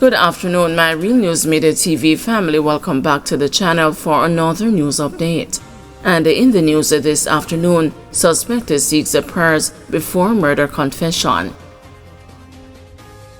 Good afternoon, my Real News Midday TV family. Welcome back to the channel for another news update. And in the news this afternoon, suspect seeks prayers before murder confession.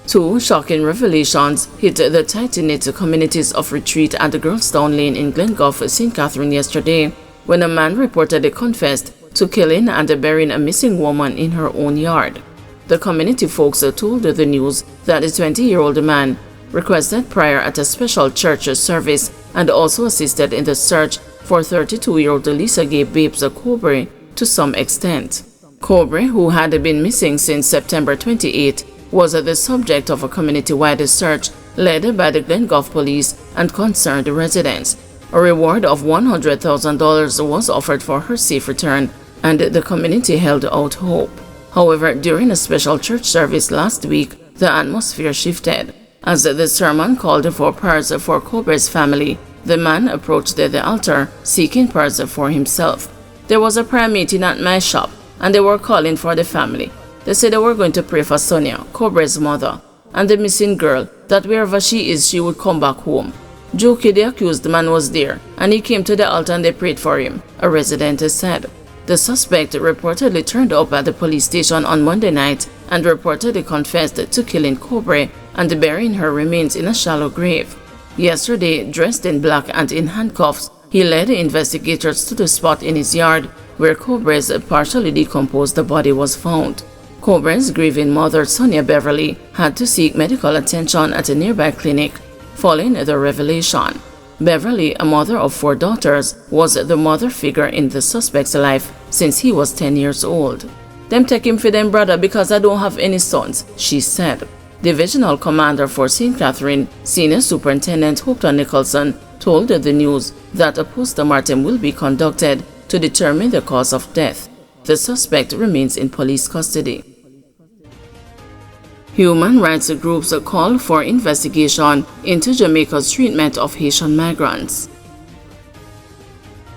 Two shocking revelations hit the tight-knit communities of Retreat and Girlstown Lane in Glen-Gulf, St. Catherine yesterday, when a man reportedly confessed to killing and burying a missing woman in her own yard. The community folks told the news that the 20-year-old man requested prayer at a special church service and also assisted in the search for 32-year-old Lisa Gabe Babes Cobre to some extent. Cobre, who had been missing since September 28, was the subject of a community-wide search led by the Glen-Gulf police and concerned residents. A reward of $100,000 was offered for her safe return, and the community held out hope. However, during a special church service last week, the atmosphere shifted. As the sermon called for prayers for Cobre's family, the man approached the altar seeking prayers for himself. There was a prayer meeting at my shop, and they were calling for the family. They said they were going to pray for Sonia, Cobre's mother, and the missing girl, that wherever she is, she would come back home. Jokey, the accused man, was there, and he came to the altar and they prayed for him, a resident said. The suspect reportedly turned up at the police station on Monday night and reportedly confessed to killing Cobre and burying her remains in a shallow grave. Yesterday, dressed in black and in handcuffs, he led investigators to the spot in his yard where Cobre's partially decomposed body was found. Cobre's grieving mother, Sonia Beverly, had to seek medical attention at a nearby clinic following the revelation. Beverly, a mother of 4 daughters, was the mother figure in the suspect's life since he was 10 years old. "Them take him for them brother because I don't have any sons," she said. Divisional Commander for St. Catherine, Senior Superintendent Hopton Nicholson, told the news that a post-mortem will be conducted to determine the cause of death. The suspect remains in police custody. Human rights groups call for investigation into Jamaica's treatment of Haitian migrants.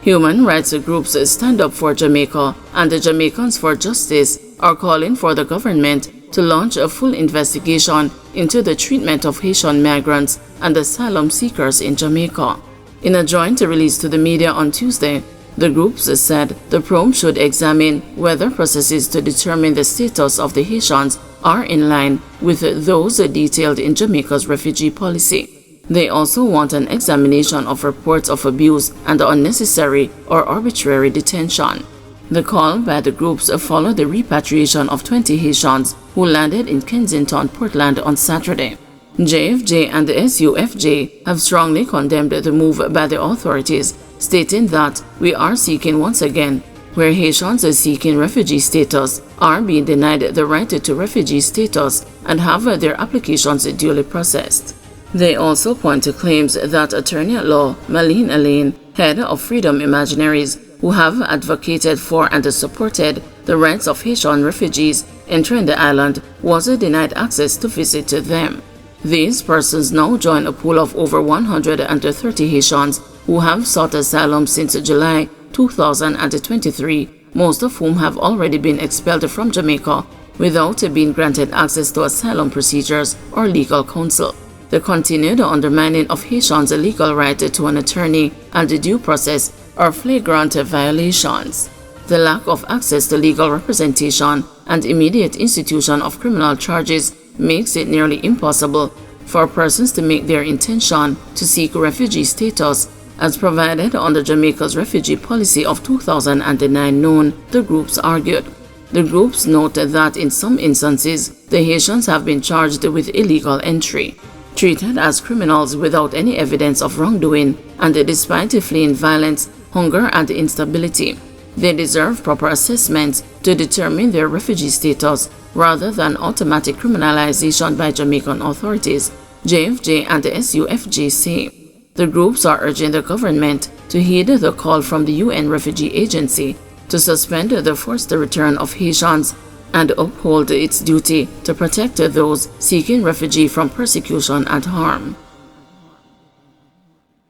Human rights groups Stand Up for Jamaica and the Jamaicans for Justice are calling for the government to launch a full investigation into the treatment of Haitian migrants and asylum seekers in Jamaica. In a joint release to the media on Tuesday, the groups said the probe should examine whether processes to determine the status of the Haitians are in line with those detailed in Jamaica's refugee policy. They also want an examination of reports of abuse and unnecessary or arbitrary detention. The call by the groups followed the repatriation of 20 Haitians who landed in Kensington, Portland on Saturday. JFJ and the SUFJ have strongly condemned the move by the authorities, stating that "we are seeking once again where Haitians seeking refugee status are being denied the right to refugee status and have their applications duly processed." They also point to claims that attorney-at-law Malene Alain, head of Freedom Imaginaries, who have advocated for and supported the rights of Haitian refugees entering the island, was denied access to visit them. These persons now join a pool of over 130 Haitians who have sought asylum since July 2023, most of whom have already been expelled from Jamaica without being granted access to asylum procedures or legal counsel. The continued undermining of Haitians' legal right to an attorney and due process are flagrant violations. The lack of access to legal representation and immediate institution of criminal charges makes it nearly impossible for persons to make their intention to seek refugee status as provided under Jamaica's refugee policy of 2009 known, the groups argued. The groups noted that in some instances, the Haitians have been charged with illegal entry, treated as criminals without any evidence of wrongdoing, and despite fleeing violence, hunger, and instability. They deserve proper assessments to determine their refugee status rather than automatic criminalization by Jamaican authorities, JFJ and the SUFJ say. The groups are urging the government to heed the call from the UN Refugee Agency to suspend the forced return of Haitians and uphold its duty to protect those seeking refuge from persecution and harm.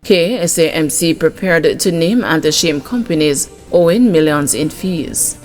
KSAMC prepared to name and shame companies owing millions in fees.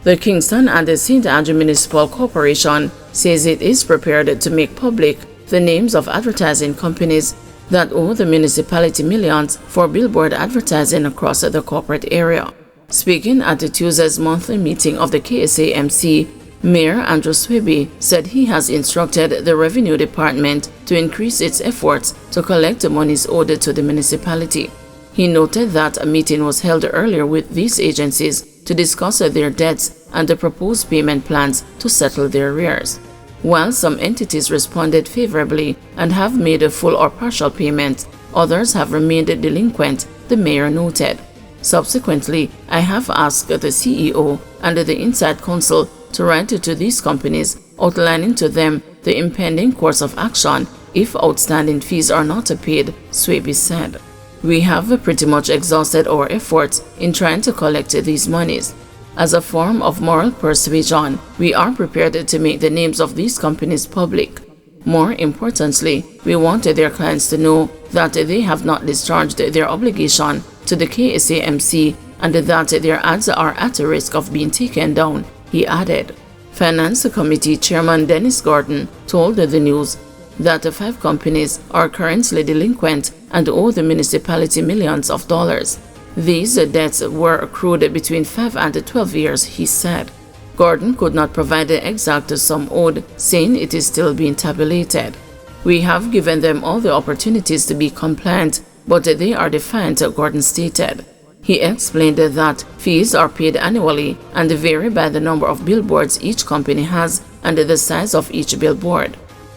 The Kingston and the St. Andrew Municipal Corporation says it is prepared to make public the names of advertising companies that owe the municipality millions for billboard advertising across the corporate area. Speaking at Tuesday's monthly meeting of the KSAMC, Mayor Andrew Swaby said he has instructed the Revenue Department to increase its efforts to collect the monies owed to the municipality. He noted that a meeting was held earlier with these agencies to discuss their debts and the proposed payment plans to settle their arrears. While some entities responded favorably and have made a full or partial payment, others have remained delinquent, the mayor noted. Subsequently, I have asked the CEO and the Inside Counsel to write to these companies, outlining to them the impending course of action if outstanding fees are not paid, Swaby said. We have pretty much exhausted our efforts in trying to collect these monies. As a form of moral persuasion, we are prepared to make the names of these companies public. More importantly, we wanted their clients to know that they have not discharged their obligation to the KSAMC and that their ads are at risk of being taken down, he added. Finance Committee Chairman Dennis Gordon told the news that 5 companies are currently delinquent and owe the municipality millions of dollars. These debts were accrued between 5 and 12 years, he said. Gordon could not provide the exact sum owed, saying it is still being tabulated. We have given them all the opportunities to be compliant, but they are defiant, Gordon stated. He explained that fees are paid annually and vary by the number of billboards each company has and the size of each billboard.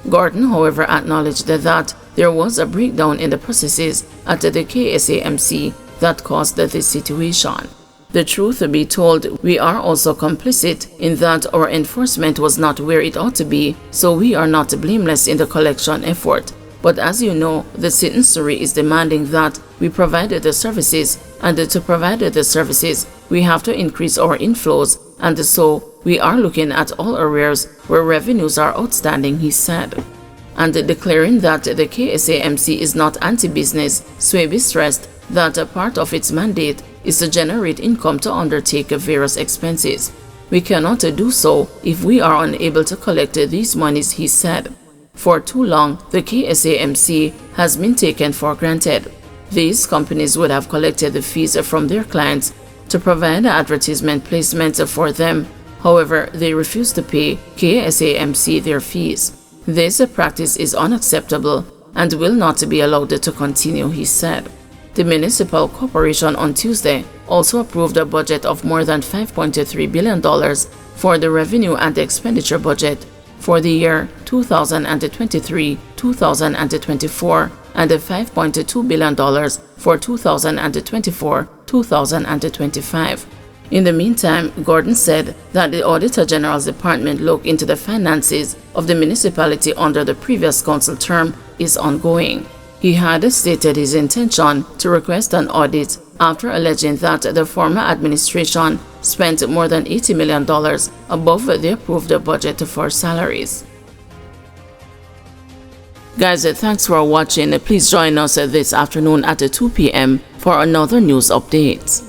Gordon, however, acknowledged that there was a breakdown in the processes at the KSAMC that caused this situation. The truth be told, we are also complicit in that our enforcement was not where it ought to be, so we are not blameless in the collection effort. But as you know, the citizenry is demanding that we provide the services, and to provide the services, we have to increase our inflows, and so we are looking at all areas where revenues are outstanding, he said. And declaring that the KSAMC is not anti-business, Swaby stressed that a part of its mandate is to generate income to undertake various expenses. We cannot do so if we are unable to collect these monies, he said. For too long, the KSAMC has been taken for granted. These companies would have collected the fees from their clients to provide advertisement placements for them. However, they refuse to pay KSAMC their fees. This practice is unacceptable and will not be allowed to continue, he said. The municipal corporation on Tuesday also approved a budget of more than $5.3 billion for the revenue and expenditure budget for the year 2023-2024 and $5.2 billion for 2024-2025. In the meantime, Gordon said that the Auditor General's Department look into the finances of the municipality under the previous council term is ongoing. He had stated his intention to request an audit after alleging that the former administration spent more than $80 million above the approved budget for salaries. Guys, thanks for watching. Please join us this afternoon at 2 p.m. for another news update.